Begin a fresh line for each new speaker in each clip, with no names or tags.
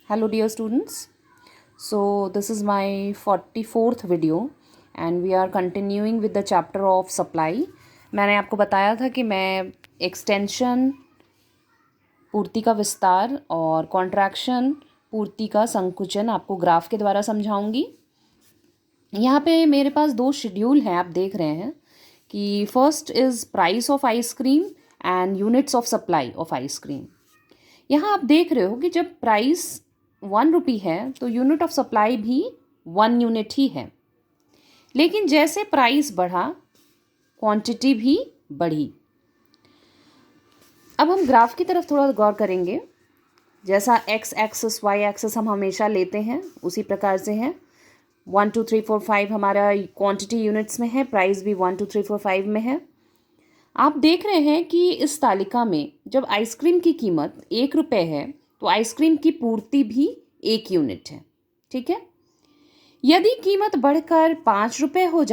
Hello dear students. So this is my 44th video and we are continuing with the chapter of supply. मैंने आपको बताया था कि मैं एक्सटेंशन पूर्ति का विस्तार और कॉन्ट्रैक्शन पूर्ति का संकुचन आपको ग्राफ के द्वारा समझाऊंगी। यहाँ पे मेरे पास दो शेड्यूल हैं, आप देख रहे हैं कि first is price of ice cream and units of supply of ice cream. यहाँ आप देख रहे हो कि जब प्राइस 1 रुपी है तो यूनिट ऑफ सप्लाई भी 1 यूनिट ही है, लेकिन जैसे प्राइस बढ़ा क्वांटिटी भी बढ़ी। अब हम ग्राफ की तरफ थोड़ा गौर करेंगे। जैसा एक्स एक्सिस वाई एक्सिस हम हमेशा लेते हैं उसी प्रकार से है। 1 2 3 4 5 हमारा क्वांटिटी यूनिट्स में है, प्राइस भी 1 2 3 4 5 में है। आप देख रहे हैं कि इस तालिका में जब आइसक्रीम की कीमत 1 रुपये है तो आइसक्रीम की पूर्ति भी 1 यूनिट है, ठीक है। यदि कीमत बढ़कर 5 रुपये हो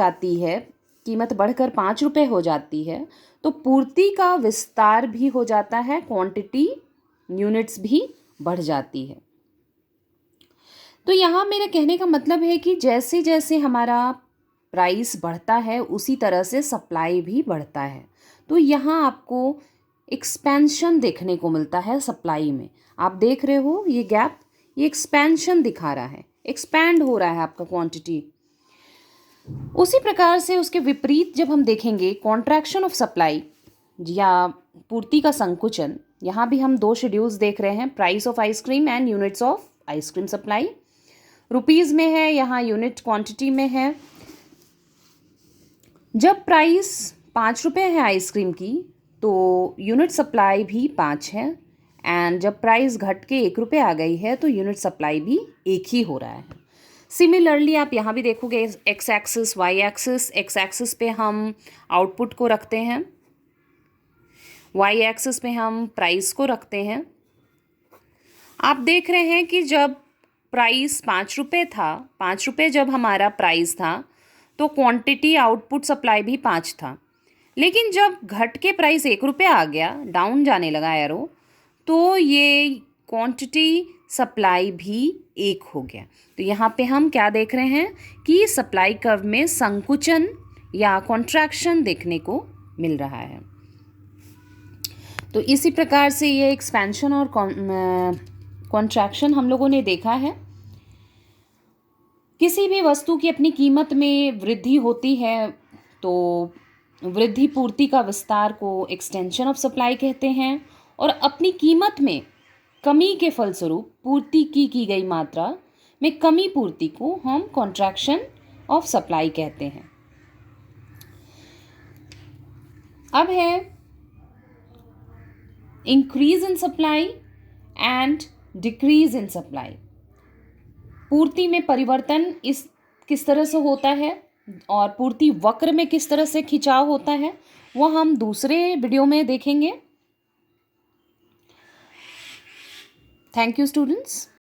जाती है, तो पूर्ति का विस्तार भी हो जाता है, क्वांटिटी यूनिट्स भी बढ़ जाती है। तो यहाँ मेरे कहने का मतलब है कि जैसे जैसे हमारा प्राइस बढ़ता है उसी तरह से सप्लाई भी बढ़ता है। तो यहाँ आपको एक्सपेंशन देखने को मिलता है सप्लाई में। आप देख रहे हो ये गैप, ये एक्सपेंशन दिखा रहा है, एक्सपैंड हो रहा है आपका क्वांटिटी। उसी प्रकार से उसके विपरीत जब हम देखेंगे कॉन्ट्रैक्शन ऑफ सप्लाई या पूर्ति का संकुचन, यहाँ भी हम दो शेड्यूल्स देख रहे हैं, price of ice cream and units of ice cream supply. Rupees में है, यहाँ यूनिट क्वांटिटी में है। जब प्राइस 5 रुपये है आइसक्रीम की तो यूनिट सप्लाई भी 5 है, एंड जब प्राइस घट के 1 रुपये आ गई है तो यूनिट सप्लाई भी 1 ही हो रहा है। सिमिलरली आप यहाँ भी देखोगे X axis Y axis, X axis पे हम आउटपुट को रखते हैं, वाई एक्सिस पे हम प्राइस को रखते हैं। आप देख रहे हैं कि जब प्राइस 5 रुपये था, 5 रुपये जब हमारा प्राइस था तो क्वांटिटी आउटपुट सप्लाई भी 5 था, लेकिन जब घट के प्राइस 1 रुपये आ गया, डाउन जाने लगा एरो, तो ये क्वांटिटी सप्लाई भी 1 हो गया। तो यहाँ पे हम क्या देख रहे हैं कि सप्लाई कर्व में संकुचन या कॉन्ट्रैक्शन देखने को मिल रहा है। तो इसी प्रकार से ये एक्सपेंशन और कॉन्ट्रैक्शन हम लोगों ने देखा है। किसी भी वस्तु की अपनी कीमत में वृद्धि होती है तो वृद्धि पूर्ति का विस्तार को एक्सटेंशन ऑफ सप्लाई कहते हैं, और अपनी कीमत में कमी के फलस्वरूप पूर्ति की गई मात्रा में कमी पूर्ति को हम कॉन्ट्रैक्शन ऑफ सप्लाई कहते हैं। अब है increase in supply and decrease in supply. पूर्ति में परिवर्तन किस तरह से होता है और पूर्ति वक्र में किस तरह से खिंचाव होता है वह हम दूसरे वीडियो में देखेंगे। Thank you students.